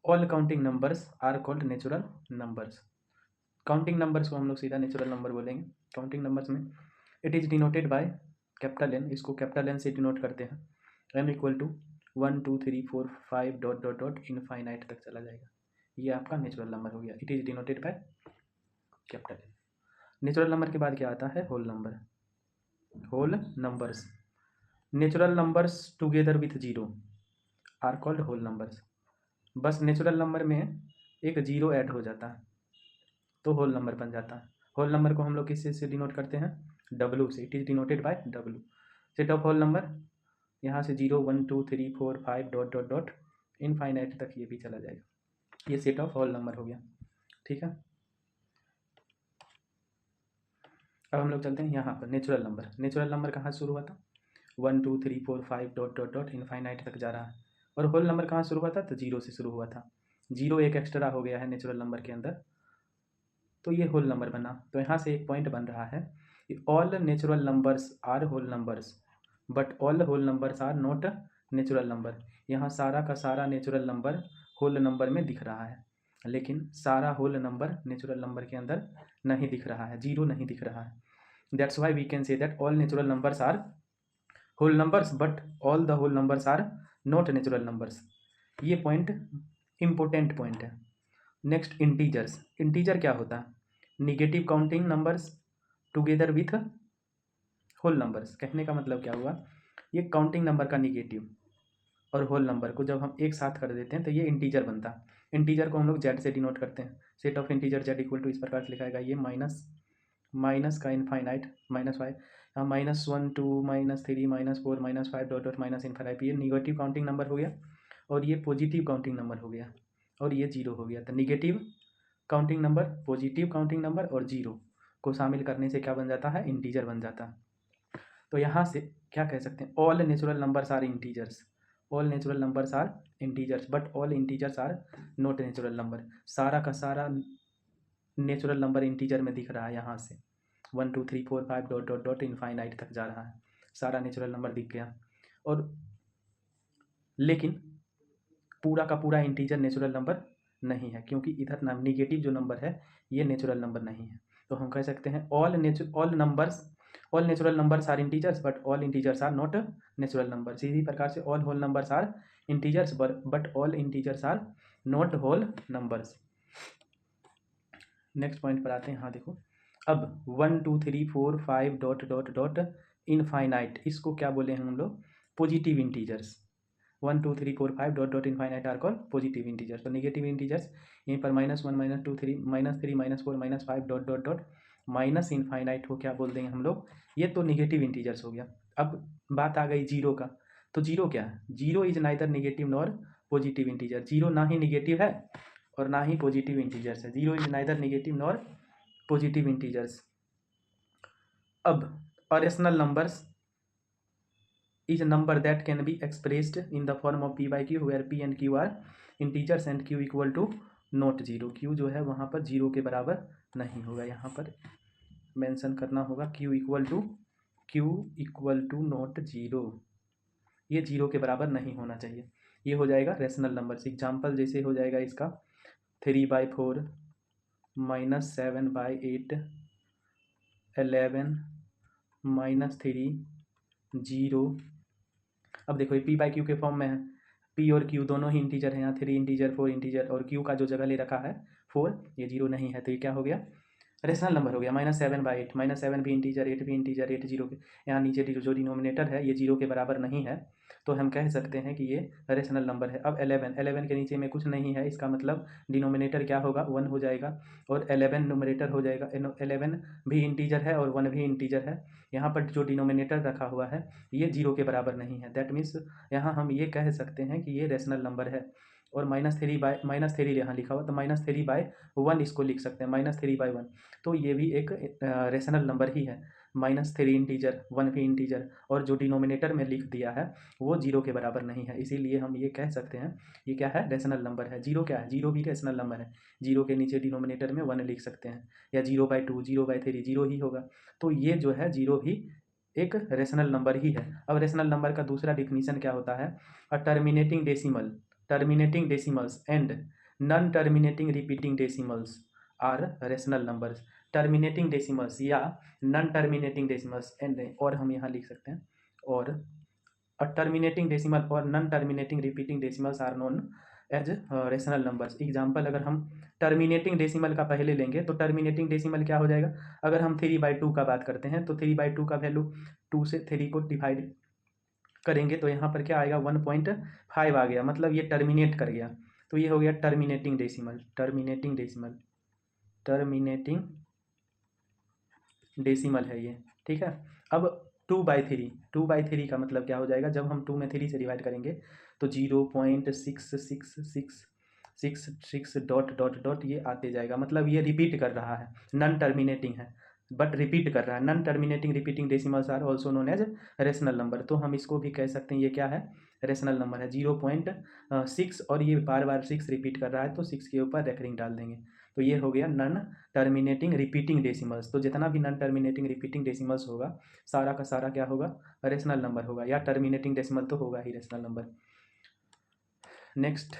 All counting numbers are called natural numbers. Counting numbers को हम लोग सीधा नेचुरल नंबर बोलेंगे। काउंटिंग नंबर्स में it is denoted by capital N, इसको कैपिटल एन से डिनोट करते हैं। M equal to 1 2 3 4 5 dot dot dot infinite तक चला जाएगा। ये आपका नेचुरल नंबर हो गया। It is denoted by capital N. Natural number के बाद क्या आता है? Whole number. Whole numbers, natural numbers together with zero are called whole numbers. बस नेचुरल नंबर में एक जीरो ऐड हो जाता है तो होल नंबर बन जाता है। होल नंबर को हम लोग किस से डिनोट करते हैं? डब्लू से। It is denoted by W. Set of whole number, यहाँ से 0 1 2 3 4 5 डॉट डॉट डॉट इनफाइनाइट तक ये भी चला जाएगा। ये सेट ऑफ होल नंबर हो गया। ठीक है, अब हम लोग चलते हैं यहाँ पर नेचुरल नंबर। नेचुरल नंबर कहाँ से शुरू हुआ था? 1 2 3 4 5 डॉट डॉट डॉट इनफाइनाइट तक जा रहा है। और होल नंबर कहाँ शुरू हुआ था? तो जीरो से शुरू हुआ था। जीरो एक एक्स्ट्रा हो गया है नेचुरल नंबर के अंदर, तो ये होल नंबर बना। तो यहाँ से एक पॉइंट बन रहा है कि all natural numbers are whole numbers but all whole numbers are not natural number. यहाँ सारा का सारा नेचुरल नंबर होल नंबर में दिख रहा है, लेकिन सारा होल नंबर नेचुरल नंबर के अंदर नहीं दिख रहा है, जीरो नहीं दिख रहा है। That's why we can say that all natural numbers are whole numbers but all the whole numbers are not natural numbers. ये पॉइंट इंपॉर्टेंट पॉइंट है। Next, integers. इंटीजर क्या होता है? Negative counting numbers together with whole numbers. कहने का मतलब क्या हुआ? ये काउंटिंग नंबर का निगेटिव और होल नंबर को जब हम एक साथ कर देते हैं तो ये इंटीजर बनता है। इंटीजर को हम लोग जेड से डिनोट करते हैं। Set of integer Z equal to इस प्रकार से लिखाएगा, ये माइनस का इनफाइनाइट -5, यहाँ -1 2 -3 -4 -5 डॉट डॉट माइनस इनफाइनाइट। ये निगेटिव काउंटिंग नंबर हो गया और ये पॉजिटिव काउंटिंग नंबर हो गया और ये जीरो हो गया। तो negative counting number, positive counting number और जीरो को शामिल करने से क्या बन जाता है? इंटीजर बन जाता है। तो यहाँ से क्या कह सकते हैं? All natural numbers are integers. All natural numbers are integers but all integers are not natural number. सारा का सारा नेचुरल नंबर इंटीजर में दिख रहा है। यहाँ से 1 2 3 4 5 डॉट डॉट डॉट इनफाइनाइट तक जा रहा है, सारा नेचुरल नंबर दिख गया। और लेकिन पूरा का पूरा इंटीजर नेचुरल नंबर नहीं है, क्योंकि इधर निगेटिव जो नंबर है ये नेचुरल नंबर नहीं है। तो हम कह सकते हैं all natural numbers are integers but all integers are not natural numbers. इसी प्रकार से all whole numbers are integers but all integers are not whole numbers. Next point पर आते हैं। हाँ देखो, अब 1 2 3 4 5 डॉट डॉट डॉट इनफाइनाइट, इसको क्या बोले हम लोग? Positive integers. 1 2 3 4 5 dot dot infinite are called positive integers. तो नेगेटिव इंटीजर्स यहीं पर -1 -2 3 -3 -4 -5 dot dot dot minus infinite को क्या बोल देंगे हम लोग? ये तो नेगेटिव इंटीजर्स हो गया। अब बात आ गई जीरो का। तो जीरो क्या है? Zero is neither negative nor positive integer. Zero ना ही नेगेटिव है और ना ही पॉजिटिव इंटीजर्स है। Zero is neither negative nor positive integers. अब rational numbers is a number that can be expressed in the form of p by q where p and q are integers and q equal to not zero। q जो है वहाँ पर zero के बराबर नहीं होगा, यहाँ पर मेंशन करना होगा q equal to not zero. ये जीरो के बराबर नहीं होना चाहिए। ये हो जाएगा रेशनल नंबर्स। एग्जाम्पल जैसे हो जाएगा इसका 3/4 -7/8 11 -3 0। अब देखो ये पी बाई क्यू के फॉर्म में है। पी और क्यू दोनों ही इंटीजर हैं। यहाँ 3 इंटीजर 4 इंटीजर और क्यू का जो जगह ले रखा है 4, ये जीरो नहीं है। तो ये क्या हो गया? रेशनल नंबर हो गया। -7/8, -7 भी इंटीजर, 8 भी इंटीजर, 8 जीरो के, यहाँ नीचे जो डिनोमिनेटर है ये जीरो के बराबर नहीं है, तो हम कह सकते हैं कि ये रेशनल नंबर है। अब 11 के नीचे में कुछ नहीं है, इसका मतलब डिनोमिनेटर क्या होगा? 1 हो जाएगा और 11 न्यूमरेटर हो जाएगा। 11 भी इंटीजर है और 1 भी इंटीजर है। यहाँ पर जो डिनोमिनेटर रखा हुआ है ये जीरो के बराबर नहीं है। दैट मीन्स यहाँ हम ये कह सकते हैं कि ये रेशनल नंबर है। और -3 यहाँ लिखा हुआ, तो -3/1 इसको लिख सकते हैं, -3/1। तो ये भी एक रेशनल नंबर ही है। -3 इंटीजर, 1 भी इंटीजर और जो डिनोमिनेटर में लिख दिया है वो जीरो के बराबर नहीं है। इसीलिए हम ये कह सकते हैं ये क्या है? रेशनल नंबर है। जीरो क्या है? जीरो भी रेशनल नंबर है। जीरो के नीचे डिनोमिनेटर में 1 लिख सकते हैं, या 0/2, 0/3 जीरो ही होगा। तो ये जो है जीरो भी एक रेशनल नंबर ही है। अब रेशनल नंबर का दूसरा डिफिनीशन क्या होता है? अ terminating decimal terminating decimals and non-terminating repeating decimals are rational numbers. terminating decimals या non-terminating decimals and, और हम यहाँ लिख सकते हैं, और a terminating decimal और non-terminating repeating decimals are known as rational numbers. Example अगर हम टर्मिनेटिंग डेसिमल का पहले लेंगे तो टर्मिनेटिंग डेसिमल क्या हो जाएगा, अगर हम 3/2 का बात करते हैं तो 3/2 का वैल्यू 2 से 3 को डिवाइड करेंगे तो यहाँ पर क्या आएगा 1.5 आ गया, मतलब ये टर्मिनेट कर गया, तो ये हो गया terminating decimal. Terminating decimal, terminating decimal है ये, ठीक है. अब 2/3, 2/3 का मतलब क्या हो जाएगा, जब हम 2 में 3 से डिवाइड करेंगे तो 0.6666 डॉट डॉट डॉट ये आते जाएगा, मतलब ये रिपीट कर रहा है, नॉन टर्मिनेटिंग है बट रिपीट कर रहा है. Non terminating repeating decimals are also known as rational number. तो हम इसको भी कह सकते हैं ये क्या है, रेशनल नंबर है. 0.6 और ये बार बार 6 रिपीट कर रहा है तो 6 के ऊपर रेकरिंग डाल देंगे, तो ये हो गया नॉन टर्मिनेटिंग रिपीटिंग डेसिमल्स. तो जितना भी नॉन टर्मिनेटिंग रिपीटिंग डेसिमल्स होगा सारा का सारा क्या होगा, रेशनल नंबर होगा, या टर्मिनेटिंग डेसिमल तो होगा ही रेशनल नंबर. नेक्स्ट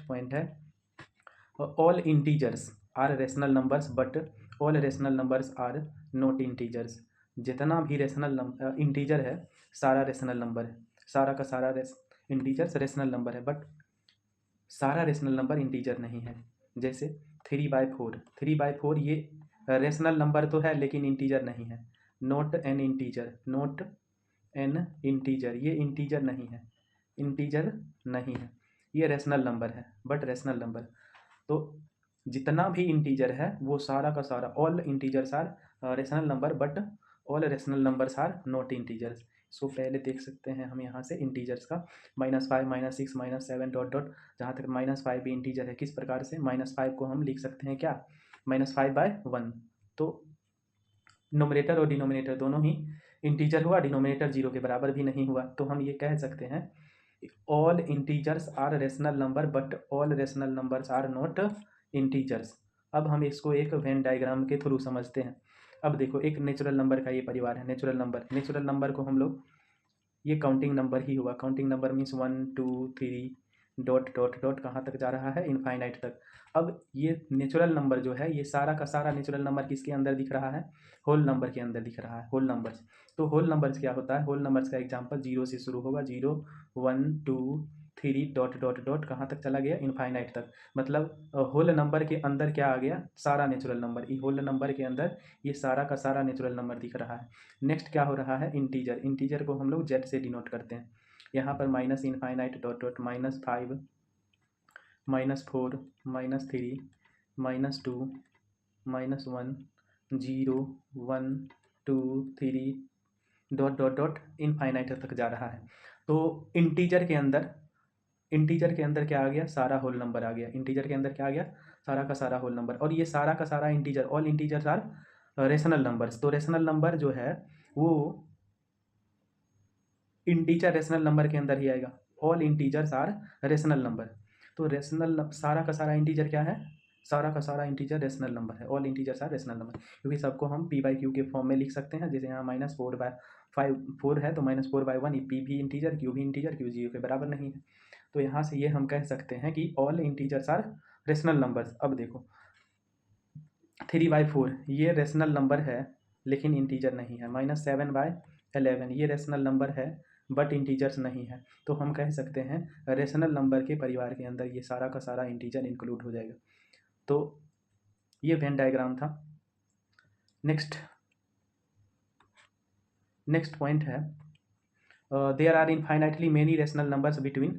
पॉइंट है all integers are rational numbers but all rational numbers are not integers. जितना भी रेशनल इंटीजर है सारा रेशनल नंबर है, सारा का सारा इंटीजर्स रेशनल नंबर है, बट सारा रेशनल नंबर इंटीजर नहीं है. जैसे 3/4, 3/4 ये रेशनल नंबर तो है लेकिन इंटीजर नहीं है. Not an integer, not an integer, ये इंटीजर नहीं है, इंटीजर नहीं है, ये रेशनल नंबर है बट रेशनल नंबर. तो जितना भी इंटीजर है वो सारा का सारा, all integers are rational number but all rational numbers are not integers. So पहले देख सकते हैं हम यहाँ से इंटीजर्स का, -5 -6 -7 डॉट डॉट, जहाँ तक -5 भी इंटीजर है. किस प्रकार से, -5 को हम लिख सकते हैं क्या, -5/1. तो नोमिनेटर और डिनोमिनेटर दोनों ही इंटीजर हुआ, डिनोमिनेटर 0 के बराबर भी नहीं हुआ, तो हम ये कह सकते हैं all integers are rational number but all rational numbers are not integers. अब हम इसको एक वेन डायग्राम के थ्रू समझते हैं. अब देखो एक नेचुरल नंबर का ये परिवार है, नेचुरल नंबर. नेचुरल नंबर को हम लोग, ये काउंटिंग नंबर ही हुआ, counting number means 1 2 3 dot dot dot कहाँ तक जा रहा है, इनफाइनाइट तक. अब ये नेचुरल नंबर जो है ये सारा का सारा नेचुरल नंबर किसके अंदर दिख रहा है, होल नंबर के अंदर दिख रहा है, होल नंबर्स. तो होल नंबर्स क्या होता है, होल नंबर्स का एग्जांपल 0 से शुरू होगा, 0 1 2 3 डॉट डॉट डॉट कहाँ तक चला गया, इनफाइनाइट तक. मतलब होल नंबर के अंदर क्या आ गया, सारा नेचुरल नंबर. होल नंबर के अंदर ये सारा का सारा नेचुरल नंबर दिख रहा है. नेक्स्ट क्या हो रहा है, इंटीजर. इंटीजर को हम लोग जेड से डिनोट करते हैं. यहाँ पर minus infinite dot dot -5 -4 -3 -2 -1 0 1 2 3 dot dot dot infinite तक जा रहा है. तो इंटीजर के अंदर क्या आ गया, सारा होल नंबर आ गया. इंटीजर के अंदर क्या आ गया, सारा का सारा होल नंबर. और ये सारा का सारा integer, all integers are rational numbers. तो रेशनल नंबर जो है वो इंटीजर रेशनल नंबर के अंदर ही आएगा. All integers are rational number. तो रेशनल सारा का सारा इंटीजर क्या है, सारा का सारा इंटीजर रेशनल नंबर है. All integers are rational number, क्योंकि सबको हम p/q के फॉर्म में लिख सकते हैं. जैसे यहाँ -4/4 है तो -4/1, p भी इंटीजर, q भी इंटीजर, q 0 के बराबर नहीं है. तो यहाँ से ये हम कह सकते हैं कि all integers are rational numbers. अब देखो 3/4 ये रेशनल नंबर है लेकिन इंटीजर नहीं है. -7/11 ये रेशनल नंबर है बट इंटीजर्स नहीं है. तो हम कह सकते हैं रेशनल नंबर के परिवार के अंदर ये सारा का सारा इंटीजर इंक्लूड हो जाएगा. तो ये वेन डायग्राम था. नेक्स्ट पॉइंट है there are infinitely many rational numbers between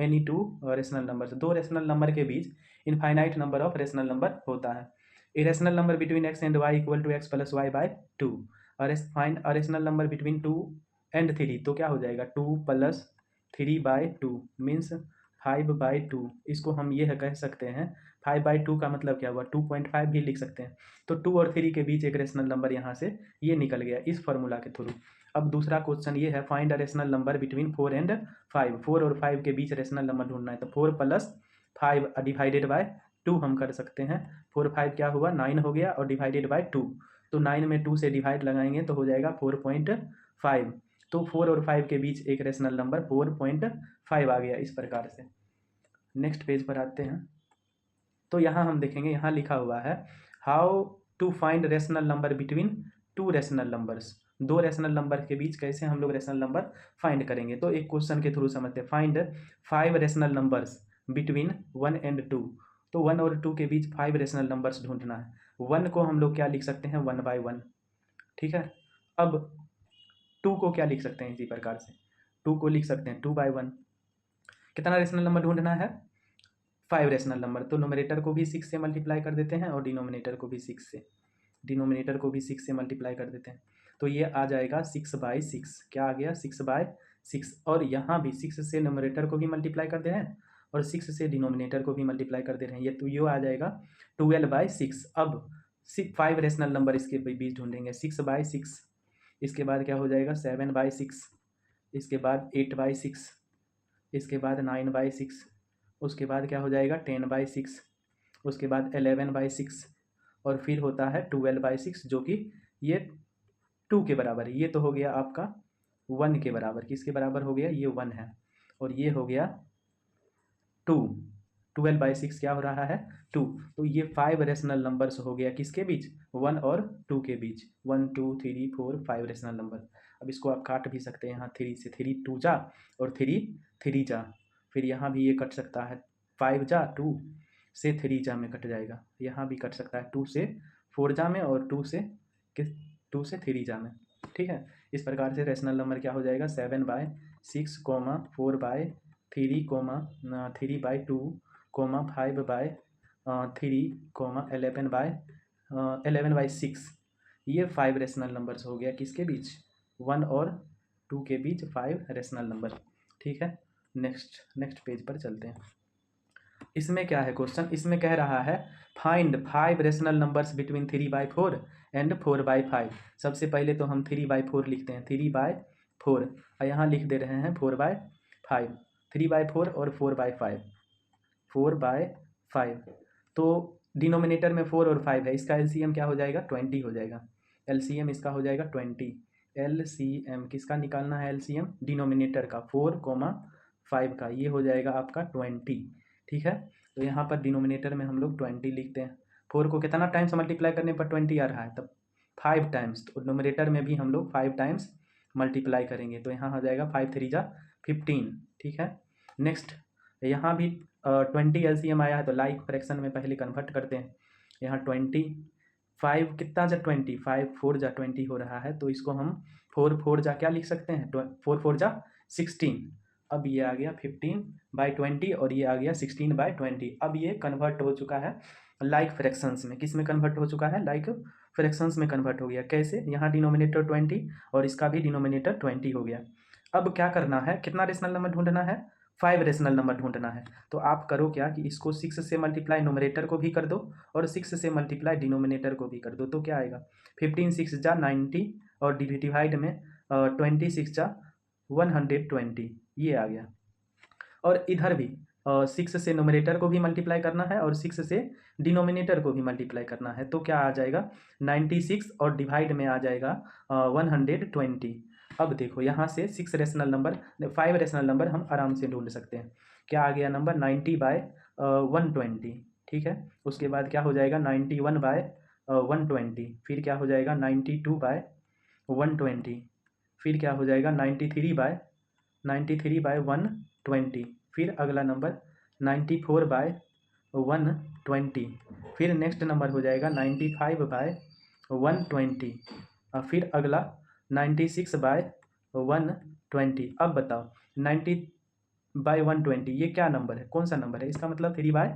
any two rational numbers. दो रेशनल नंबर के बीच infinite number of rational number होता है. A rational number between x and y equal to x + y/2. और find a rational number between 2 and 3, तो क्या हो जाएगा 2 + 3/2 मीन्स 5/2. इसको हम ये कह सकते हैं 5/2 का मतलब क्या हुआ, 2.5 भी लिख सकते हैं. तो 2 और 3 के बीच एक रेशनल नंबर यहाँ से ये निकल गया इस फॉर्मूला के थ्रू. अब दूसरा क्वेश्चन ये है find a rational number between 4 and 5. 4 और 5 के बीच रेशनल नंबर ढूंढना है. तो 4 + 5 डिवाइडेड बाय 2 हम कर सकते हैं. 4 5 क्या हुआ 9 हो गया और डिवाइडेड बाय 2. तो 9 में 2 से डिवाइड लगाएंगे तो हो जाएगा 4.5. तो 4 और 5 के बीच एक रेशनल नंबर 4.5 आ गया इस प्रकार से। नेक्स्ट पेज पर आते हैं, तो यहाँ हम देखेंगे, यहाँ लिखा हुआ है how to find rational number between two rational numbers. दो रेशनल नंबर के बीच कैसे हम लोग रेशनल नंबर फाइंड करेंगे, तो एक क्वेश्चन के थ्रू समझते हैं। Find 5 rational numbers between 1 and 2। तो 1 और 2 के बीच 5 रेशनल नंबर्स ढूंढना है। 1 को हम लोग क्या लिख सकते हैं, 1 by 1, ठीक है। अब 2 को क्या लिख सकते हैं, इसी प्रकार से 2 को लिख सकते हैं 2 by 1। कितना रेशनल नंबर ढूंढना है, 5 रेशनल नंबर। तो नोमिनेटर को भी 6 से मल्टीप्लाई कर देते हैं और डिनोमिनेटर को भी 6 से मल्टीप्लाई कर देते हैं। तो ये आ जाएगा 6 by 6। क्या आ गया, 6 by 6। और यहाँ भी 6 से नोमिनेटर को भी मल्टीप्लाई कर दे रहे हैं और 6 से डिनोमिनेटर को भी मल्टीप्लाई कर दे रहे हैं। ये तो ये आ जाएगा 12 by 6। अब 5 रेशनल नंबर इसके बीच ढूंढेंगे, 6 by 6, इसके बाद क्या हो जाएगा 7 by 6, इसके बाद 8 by 6, इसके बाद 9 by 6, उसके बाद क्या हो जाएगा 10 by 6, उसके बाद 11 by 6, और फिर होता है 12 by 6, जो कि ये 2 के बराबर है। ये तो हो गया आपका 1 के बराबर। किसके बराबर हो गया, ये 1 है, और ये हो गया 2। 12 by 6 क्या हो रहा है, 2। तो ये 5 रेशनल नंबर्स हो गया किसके बीच, 1 और 2 के बीच। 1 2 3 4 5 रेशनल नंबर। अब इसको आप काट भी सकते हैं, यहाँ 3 से 3 2 जा और 3 3 जा, फिर यहाँ भी ये कट सकता है, 5 जा 2 से 3 जा में कट जाएगा। यहाँ भी कट सकता है 2 से 4 जा में और 2 से 3 जा में, ठीक है। इस प्रकार से रेशनल नंबर क्या हो जाएगा, 7 by 6, 4 by 3, 3 by 2, 5 by 3, 11 by 6। ये 5 रेशनल नंबर्स हो गया किसके बीच, 1 और 2 के बीच 5 रेशनल नंबर, ठीक है। नेक्स्ट पेज पर चलते हैं। इसमें क्या है क्वेश्चन, इसमें कह रहा है find 5 rational numbers between 3 by 4 and 4 by 5। सबसे पहले तो हम 3 by 4 लिखते हैं, 3 by 4, और यहाँ लिख दे रहे हैं 4 by 5। 3 by 4 और 4 by 5, 4 by 5। तो डिनोमिनेटर में 4 और 5 है, इसका एलसीएम क्या हो जाएगा, 20 हो जाएगा। एलसीएम इसका हो जाएगा 20। एलसीएम किसका निकालना है, एलसीएम डिनोमिनेटर का 4, 5 का, ये हो जाएगा आपका 20, ठीक है। तो यहाँ पर डिनोमिनेटर में हम लोग 20 लिखते हैं। 4 को कितना टाइम्स मल्टीप्लाई करने पर 20 आ रहा है, तब 5 टाइम्स। तो नोमिनेटर में भी हम लोग 5 टाइम्स मल्टीप्लाई करेंगे, तो यहाँ आ जाएगा 5 3 जा 15, ठीक है। नेक्स्ट यहाँ भी 20 एलसीएम आया है, तो लाइक फ्रैक्शन में पहले कन्वर्ट करते हैं। यहाँ 25 कितना जा 20, 5 4 जा 20 हो रहा है, तो इसको हम 4 4 जा क्या लिख सकते हैं, 4 4 जा 16। अब ये आ गया 15 by 20 और ये आ गया 16 by 20। अब ये कन्वर्ट हो चुका है लाइक फ्रैक्शंस में। किस में कन्वर्ट हो चुका है, लाइक फ्रैक्शंस में कन्वर्ट हो गया। कैसे, यहाँ डिनोमिनेटर 20 और इसका भी डिनोमिनेटर 20 हो गया। अब क्या करना है, कितना रेशनल नंबर ढूंढना है, 5 रेशनल नंबर ढूंढना है। तो आप करो क्या कि इसको 6 से मल्टीप्लाई नोमिनेटर को भी कर दो और 6 से मल्टीप्लाई डिनोमिनेटर को भी कर दो। तो क्या आएगा, 15 6 जा 90 और डिवाइड में 26 जा 120, ये आ गया। और इधर भी 6 से नोमिनेटर को भी मल्टीप्लाई करना है और 6 से डिनोमिनेटर को भी मल्टीप्लाई करना है। तो क्या आ जाएगा 96 और डिवाइड में आ जाएगा 120। अब देखो यहाँ से 5 रेशनल नंबर हम आराम से ढूंढ सकते हैं। क्या आ गया नंबर, 90 by 120, ठीक है। उसके बाद क्या हो जाएगा 91 by 120, फिर क्या हो जाएगा 92 by 120, फिर क्या हो जाएगा 93 by 120, फिर अगला नंबर 94 by 120, फिर नेक्स्ट नंबर हो जाएगा 95 by 120, और फिर अगला 96 by 120। अब बताओ 90 by 120 ये क्या नंबर है, कौन सा नंबर है, इसका मतलब 3 by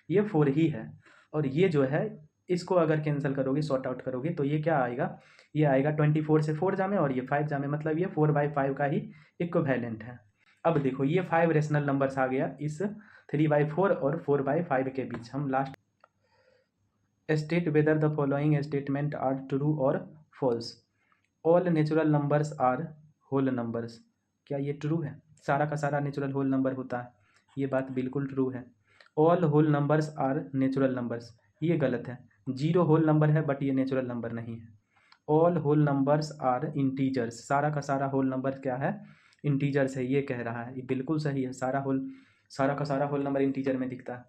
ये 4 ही है। और ये जो है इसको अगर कैंसिल करोगे, सॉर्ट आउट करोगे, तो ये क्या आएगा, ये आएगा 24 से 4 जामे और ये 5 जामे, मतलब ये 4 by 5 का ही इक्विवेलेंट है। अब देखो ये 5 रेशनल नंबर्स आ गया इस 3 by 4 और 4 by 5 के बीच। हम last state whether the following statement are true और false. All natural numbers are whole numbers. क्या ये ट्रू है, सारा का सारा नेचुरल होल नंबर होता है, ये बात बिल्कुल ट्रू है। All whole numbers are natural numbers, ये गलत है। 0 होल नंबर है बट ये नेचुरल नंबर नहीं है। All whole numbers are integers, सारा का सारा होल नंबर क्या है, इंटीजर्स है, ये कह रहा है। ये बिल्कुल सही है, सारा का सारा होल नंबर इंटीजर में दिखता है।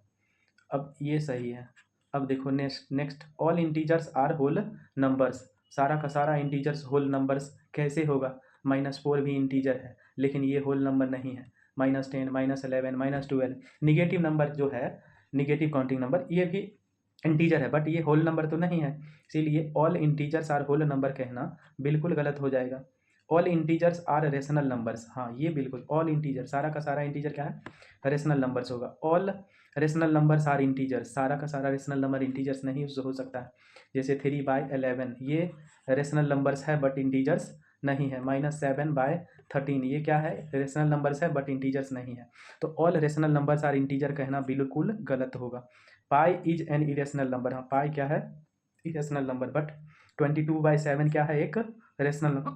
अब ये सही है। अब देखो next all integers are whole numbers, सारा का सारा इंटीजर्स होल नंबर्स कैसे होगा, -4 भी इंटीजर है लेकिन ये होल नंबर नहीं है, -10 -11 -12 निगेटिव नंबर जो है, निगेटिव काउंटिंग नंबर, ये भी इंटीजर है बट ये होल नंबर तो नहीं है, इसीलिए all integers are whole number कहना बिल्कुल गलत हो जाएगा। All integers are rational numbers, हाँ ये बिल्कुल, ऑल इंटीजर सारा का सारा इंटीजर क्या है, रेशनल नंबर्स होगा। All rational numbers are integers, सारा का सारा रेशनल नंबर इंटीजर्स नहीं हो सकता है, जैसे 3/11 ये रेशनल नंबर्स है बट इंटीजर्स नहीं है, -7/13 ये क्या है, रेशनल नंबर्स है बट इंटीजर्स नहीं है। तो all rational numbers are integer कहना बिल्कुल गलत होगा। Pi is an irrational number, हाँ पाई क्या है, इरेशनल नंबर, बट 22/7 क्या है, एक रेशनल नंबर।